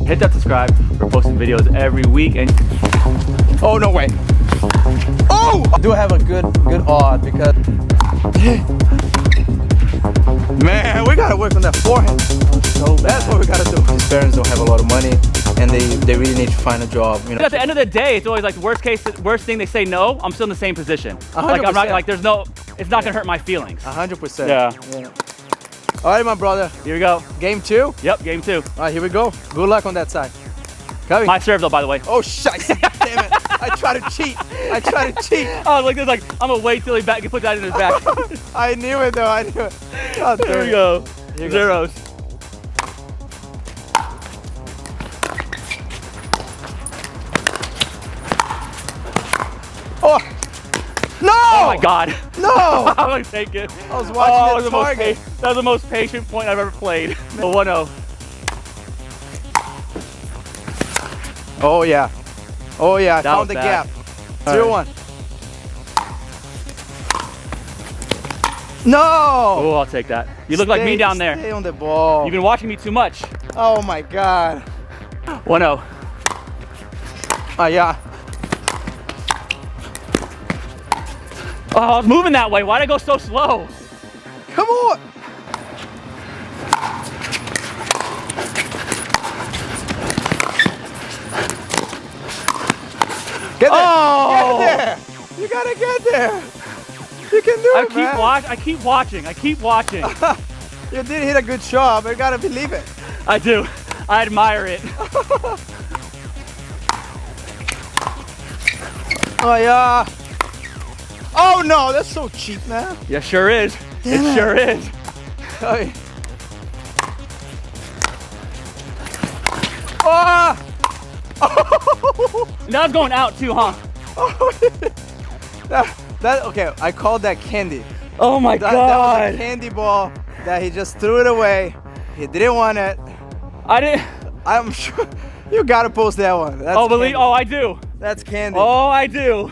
hit that subscribe. We're posting videos every week. And oh, no way. Oh! I do have a good odd because man, we gotta work on that forehand. so bad. That's what we gotta do. His parents don't have a lot of money and they really need to find a job. You know? At the end of the day, it's always like worst thing they say no, I'm still in the same position. 100%. Like I'm not like there's no, it's not gonna hurt my feelings. 100%. Yeah. All right, my brother. Here we go. Game 2? Yep, game 2. All right, here we go. Good luck on that side. Come My serve though, by the way. Oh, shit. Damn it. I try to cheat. Oh, look, there's like, I'm gonna wait till he can put that in his back. I knew it though, I knew it. Oh, there we go. Zeros. Oh! No! Oh my God. No! I'm gonna take it. I was watching the that was target. that was the most patient point I've ever played. 1-0. Oh yeah. Oh yeah, I That found was the bad. gap. 0-1. No! Oh, I'll take that. You look like me down there. Stay on the ball. You've been watching me too much. Oh my God. 1-0. Oh yeah. Oh, I was moving that way. Why'd I go so slow? Come on. Get there. Oh! Get there. You gotta get there. You can do it, man. I keep watching. You did hit a good shot, but you gotta believe it. I do. I admire it. Oh yeah. Oh no, that's so cheap, man. Yeah, sure is. Damn it it. sure is. Oh. Oh. Now it's going out too, huh? that okay, I called that candy. Oh my That God. was a candy ball that he just threw it away. He didn't want it. I didn't. I'm sure you gotta post that one. That's candy. Oh, I do. That's candy. Oh, I do.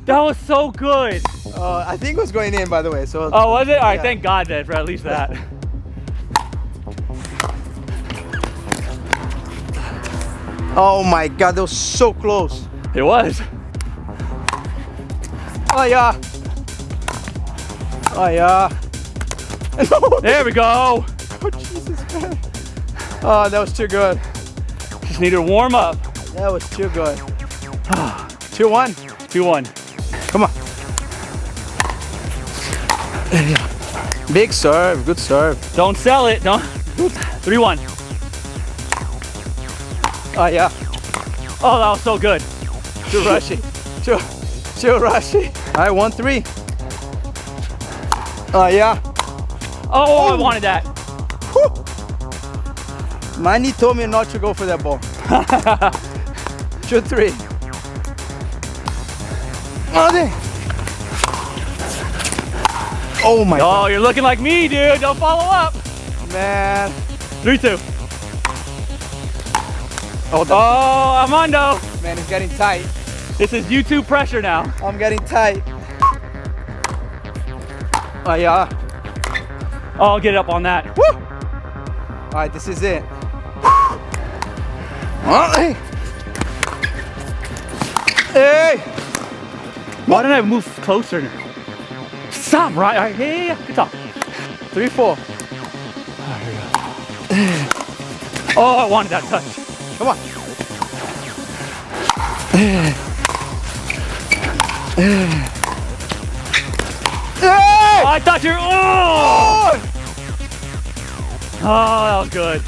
That was so good. I think it was going in, by the way. So. Oh, was it? All right, yeah. thank God then for at least that. Oh my God, that was so close. It was. Oh yeah. Oh yeah. No. There we go. Oh Jesus, man. Oh, that was too good. Just needed to warm up. That was too good. 2-1. 2-1. Come on. Big serve, good serve. Don't sell it. Don't. 3-1. Oh yeah. Oh, that was so good. Too rushy. Too rushy. All right, 1-3. Oh yeah. Oh, I wanted that. Whew. Manny told me not to go for that ball. 2-3. Oh, dang. Oh my God. Oh, you're looking like me, dude. Don't follow up. Man. 3-2. Oh, Oh, Armando. man, it's getting tight. This is YouTube pressure now. I'm getting tight. Oh yeah. Oh, I'll get it up on that. Woo! All right, this is it. Oh, hey. Hey. Why didn't I move closer? Stop, right? All right. Hey, good talk. 3-4. Oh, I wanted that touch. Come on. Hey! Oh, I thought you were. Oh! Oh, that was good.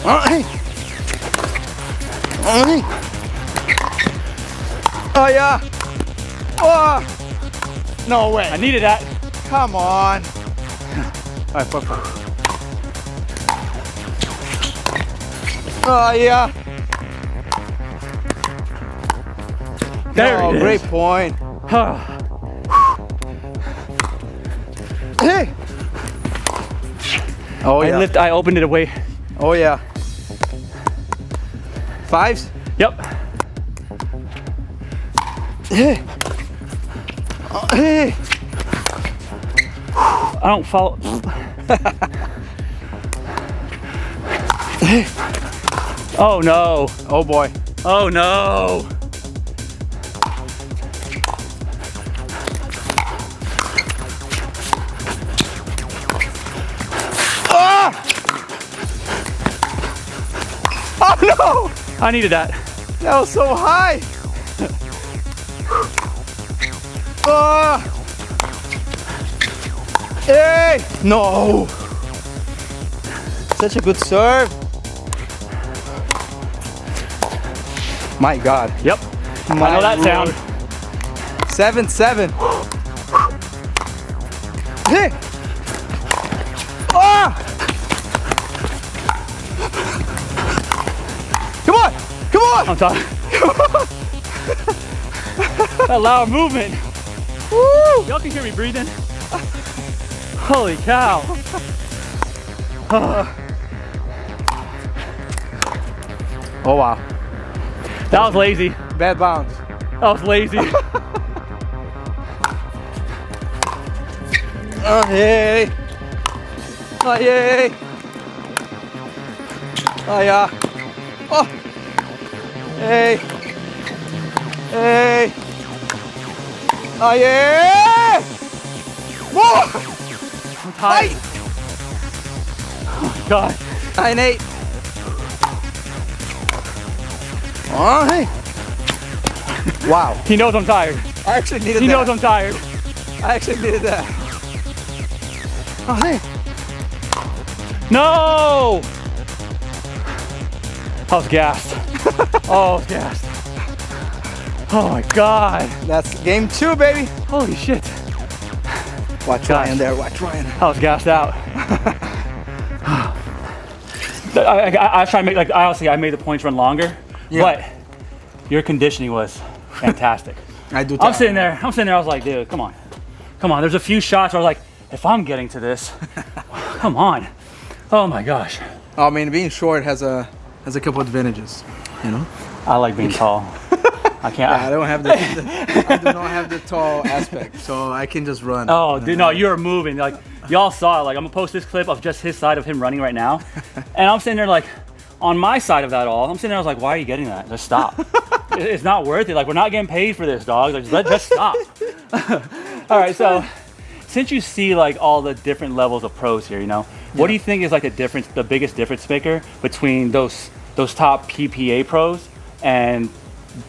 Oh, hey. Oh, hey. Oh yeah. Oh. No way. I needed that. Come on. All right, 4-4. Oh yeah. There Oh, it is. great point. Hey. Oh yeah. I opened it away. Oh yeah. 5s. Yep. Hey. Oh, hey. I don't follow. Oh no. Oh boy. Oh no. Ah! Oh no! I needed that. That was so high. Ah! Hey! No! Such a good serve. My God. Yep. I know that sound. 7-7. Hey! Ah! Come on! Come on! I'm tired. That loud movement. Woo! Y'all can hear me breathing. Holy cow. Oh wow. That was lazy. Bad bounce. That was lazy. Oh hey. Oh yay. Oh yeah. Oh. Hey. Hey. Oh yeah. Whoa. I'm tired. Oh my God. 9-8. Oh hey. Wow. He knows I'm tired. I actually needed He that. knows I'm tired. I actually needed that. Oh hey. No! I was gassed. Oh, I was gassed. Oh my God. That's game 2, baby. Holy shit. Watch Ryan there. Watch Ryan. I was gassed out. I was trying to make, like, honestly, I made the points run longer, Yeah. but your conditioning was fantastic. I do. I'm sitting there, I was like, dude, come on. Come on. There's a few shots where I was like, if I'm getting to this, come on. Oh my gosh. I mean, being short has a couple advantages, you know. I like being tall. I can't. Yeah, I don't have the I do not have the tall aspect, so I can just run. Oh, dude, no, you're moving. Like, y'all saw it. Like, I'm gonna post this clip of just his side of him running right now. And I'm sitting there like, on my side of that all, I'm sitting there, I was like, why are you getting that? Just stop. It's not worth it. Like, we're not getting paid for this, dog. Like, just stop. All right, so since you see like all the different levels of pros here, you know, what do you think is like the biggest difference maker between those top PPA pros and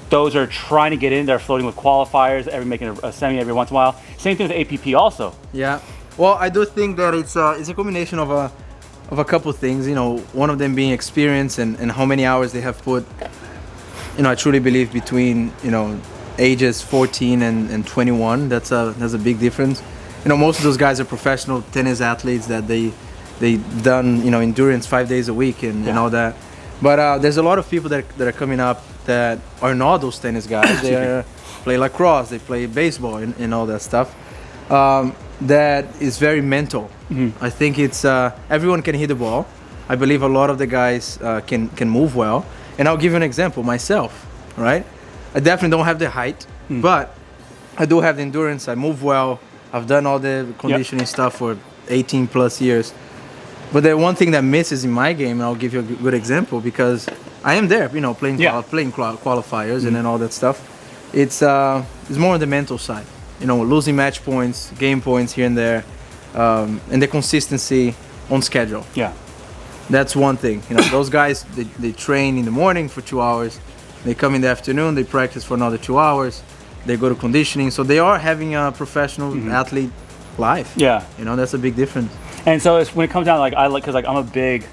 those are trying to get in, they're floating with qualifiers, making a semi every once in a while. Same thing with APP also. Yeah. Well, I do think that it's a combination of a couple things. You know, one of them being experience and how many hours they have put. You know, I truly believe between ages 14 and 21, that's a big difference. You know, most of those guys are professional tennis athletes that they done endurance 5 days a week and all that. But there's a lot of people that are coming up that are not those tennis guys. They play lacrosse, they play baseball and all that stuff. That is very mental. Mm-hmm. I think it's everyone can hit the ball. I believe a lot of the guys can move well. And I'll give you an example myself, right? I definitely don't have the height, but I do have the endurance. I move well. I've done all the conditioning stuff for 18 plus years. But the one thing that misses in my game, and I'll give you a good example because I am there, playing qualifiers and then all that stuff. It's more on the mental side, losing match points, game points here and there, and the consistency on schedule. Yeah, that's one thing. Those guys they train in the morning for 2 hours, they come in the afternoon, they practice for another 2 hours, they go to conditioning, so they are having a professional athlete life. Yeah, that's a big difference. And so it's, when it comes down, because I'm a big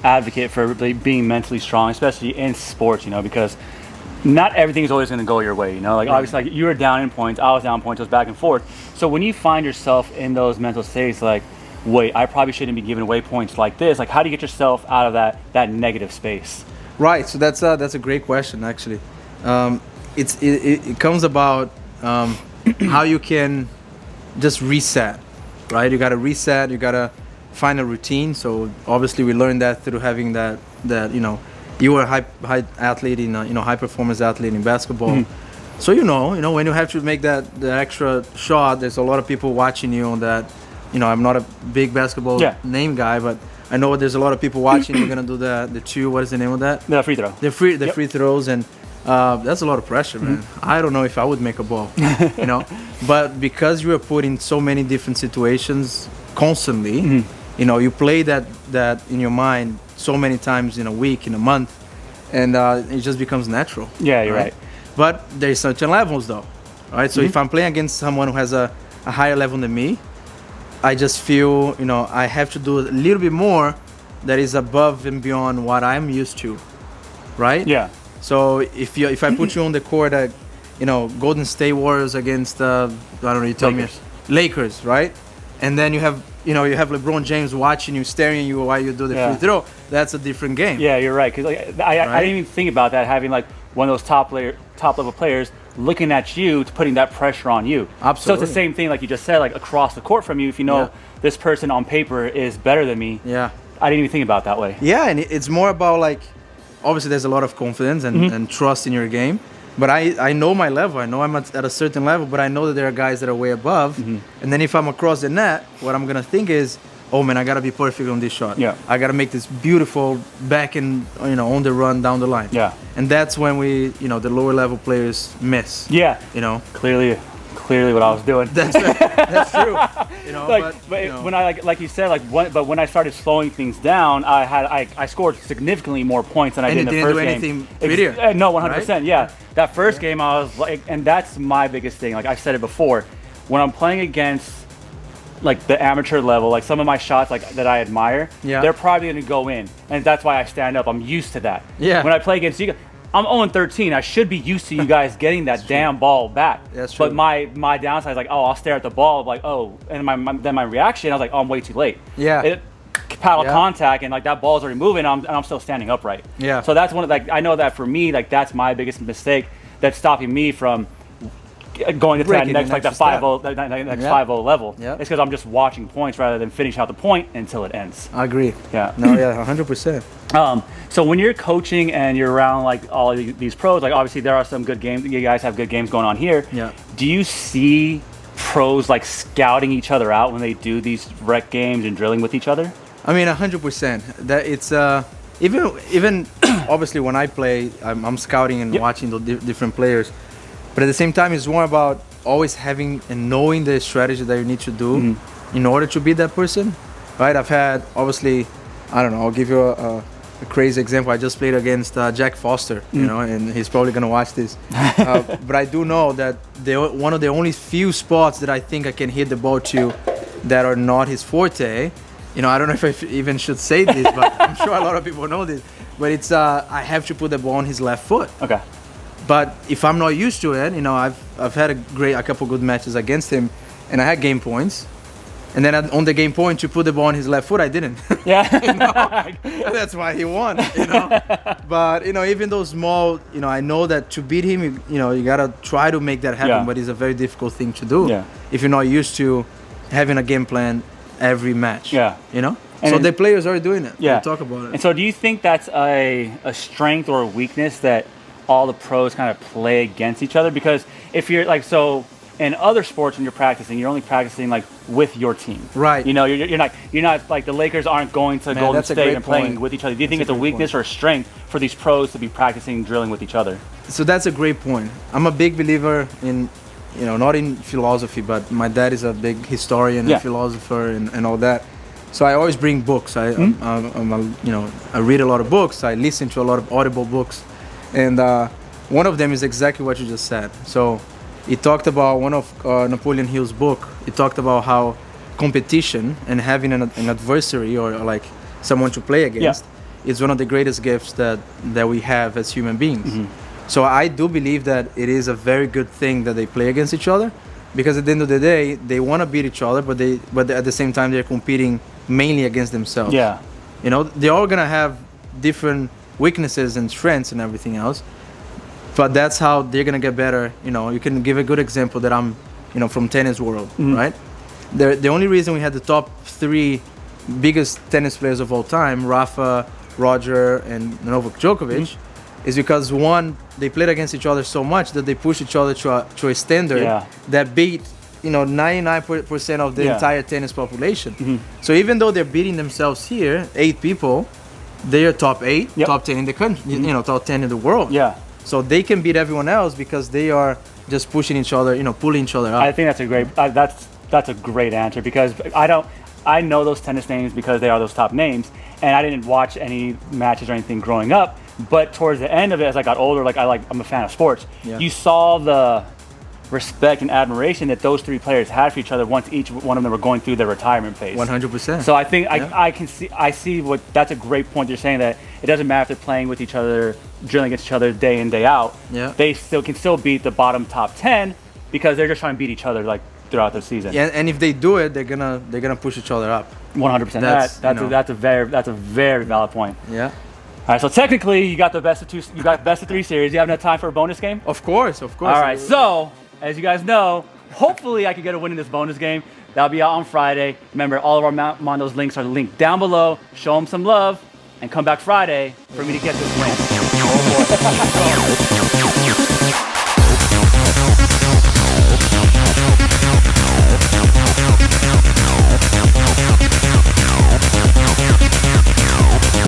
advocate for being mentally strong, especially in sports, because not everything is always going to go your way, obviously, like, you were down in points, I was down in points, it was back and forth. So when you find yourself in those mental states, like, wait, I probably shouldn't be giving away points like this, like, how do you get yourself out of that negative space? Right, so that's a great question, actually. It comes about how you can just reset. Right, you gotta reset. You gotta find a routine. So obviously, we learned that through having that you were a high athlete in high performance athlete in basketball. So when you have to make the extra shot, there's a lot of people watching you on I'm not a big basketball Yeah. name guy, but I know there's a lot of people watching. You're gonna do the two. What is the name of that? The free throw. The free throws, and that's a lot of pressure, man. I don't know if I would make a ball, But because you are put in so many different situations constantly, you play that in your mind so many times in a week, in a month, and it just becomes natural. Yeah, you're right. But there's certain levels, though, right? So if I'm playing against someone who has a higher level than me, I just feel, I have to do a little bit more that is above and beyond what I'm used to, right? Yeah. So if I put you on the court at, Golden State Warriors against, I don't know, you tell Lakers. me, Lakers, right? And then you have LeBron James watching you, staring at you while you do the free throw. That's a different game. Yeah, you're right. Because I didn't even think about that, having like one of those top level players looking at you, putting that pressure on you. Absolutely. So it's the same thing, like you just said, like across the court from you. If this person on paper is better than me, I didn't even think about it that way. Yeah, and it's more about like, obviously there's a lot of confidence and trust in your game. But I know my level. I know I'm at a certain level, but I know that there are guys that are way above. And then if I'm across the net, what I'm gonna think is, oh man, I gotta be perfect on this shot. Yeah. I gotta make this beautiful back and on the run down the line. Yeah. And that's when the lower level players miss. Yeah. Clearly what I was doing. That's true. When I like you said, when I started slowing things down, I scored significantly more points than I did in the first game. And you didn't do anything prettier. No, 100%. Right? Yeah. That first game, I was like, and that's my biggest thing. Like I said it before, when I'm playing against like the amateur level, like some of my shots like that I admire, they're probably going to go in, and that's why I stand up. I'm used to that. Yeah. When I play against you, I'm 0-13. I should be used to you guys getting that damn ball back. That's true. But my downside is like, I'll stare at the ball, like, and then my reaction, I was like, I'm way too late. Yeah. Paddle contact, and like that ball's already moving, and I'm still standing upright. Yeah. So that's one of I know that for me, like that's my biggest mistake that's stopping me from going to that next 5-0 level. Yeah. It's because I'm just watching points rather than finishing out the point until it ends. I agree. Yeah. No, yeah, 100%. So when you're coaching and you're around like all of these pros, like obviously there are some good games. You guys have good games going on here. Yeah. Do you see pros like scouting each other out when they do these rec games and drilling with each other? I mean, 100%. That it's even obviously when I play, I'm scouting and watching the different players. But at the same time, it's more about always having and knowing the strategy that you need to do in order to beat that person, right? I've had, obviously, I don't know, I'll give you a crazy example. I just played against Jack Foster, and he's probably going to watch this. But I do know that one of the only few spots that I think I can hit the ball to that are not his forte, I don't know if I even should say this, but I'm sure a lot of people know this, but it's I have to put the ball on his left foot. Okay. But if I'm not used to it, I've had a couple good matches against him, and I had game points. And then on the game point to put the ball on his left foot, I didn't. Yeah. That's why he won. But even those small, I know that to beat him, you gotta try to make that happen. But it's a very difficult thing to do if you're not used to having a game plan every match. Yeah. So the players are doing it. Yeah. We'll talk about it. And so do you think that's a strength or a weakness that all the pros kind of play against each other? Because if you're like, so in other sports when you're practicing, you're only practicing like with your team. Right. You're not like the Lakers aren't going to Golden State and playing with each other. Do you think it's a weakness or a strength for these pros to be practicing drilling with each other? So that's a great point. I'm a big believer in, not in philosophy, but my dad is a big historian and philosopher and all that. So I always bring books. I read a lot of books. I listen to a lot of audible books. And one of them is exactly what you just said. So he talked about one of Napoleon Hill's book. He talked about how competition and having an adversary or like someone to play against is one of the greatest gifts that we have as human beings. So I do believe that it is a very good thing that they play against each other, because at the end of the day, they want to beat each other, but at the same time, they're competing mainly against themselves. Yeah. They're all going to have different weaknesses and strengths and everything else, but that's how they're gonna get better. You can give a good example that I'm from tennis world, right? The only reason we had the top 3 biggest tennis players of all time, Rafa, Roger, and Novak Djokovic, is because one, they played against each other so much that they pushed each other to a standard that beat 99% of the Yeah. entire tennis population. So even though they're beating themselves here, 8 people, they are top 8, Yep. top 10 in the country, top 10 in the world. Yeah. So they can beat everyone else because they are just pushing each other, pulling each other up. I think that's a great that's a great answer because I know those tennis names because they are those top names, and I didn't watch any matches or anything growing up. But towards the end of it, as I got older, I'm a fan of sports. Yeah. You saw the respect and admiration that those 3 players had for each other once each one of them were going through their retirement phase. 100%. So I think Yeah. I see what that's a great point you're saying, that it doesn't matter if they're playing with each other, drilling against each other day in day out. Yeah. They can still beat the bottom top 10 because they're just trying to beat each other throughout the season. Yeah, and if they do it, they're gonna push each other up. 100%. That's a very valid point. Yeah. All right, so technically you got the best of 2. You got best of 3 series. You have enough time for a bonus game? Of course. All right, so as you guys know, hopefully I can get a win in this bonus game. That'll be out on Friday. Remember, all of our Mondo's links are linked down below. Show them some love and come back Friday for me to get this win. Oh boy.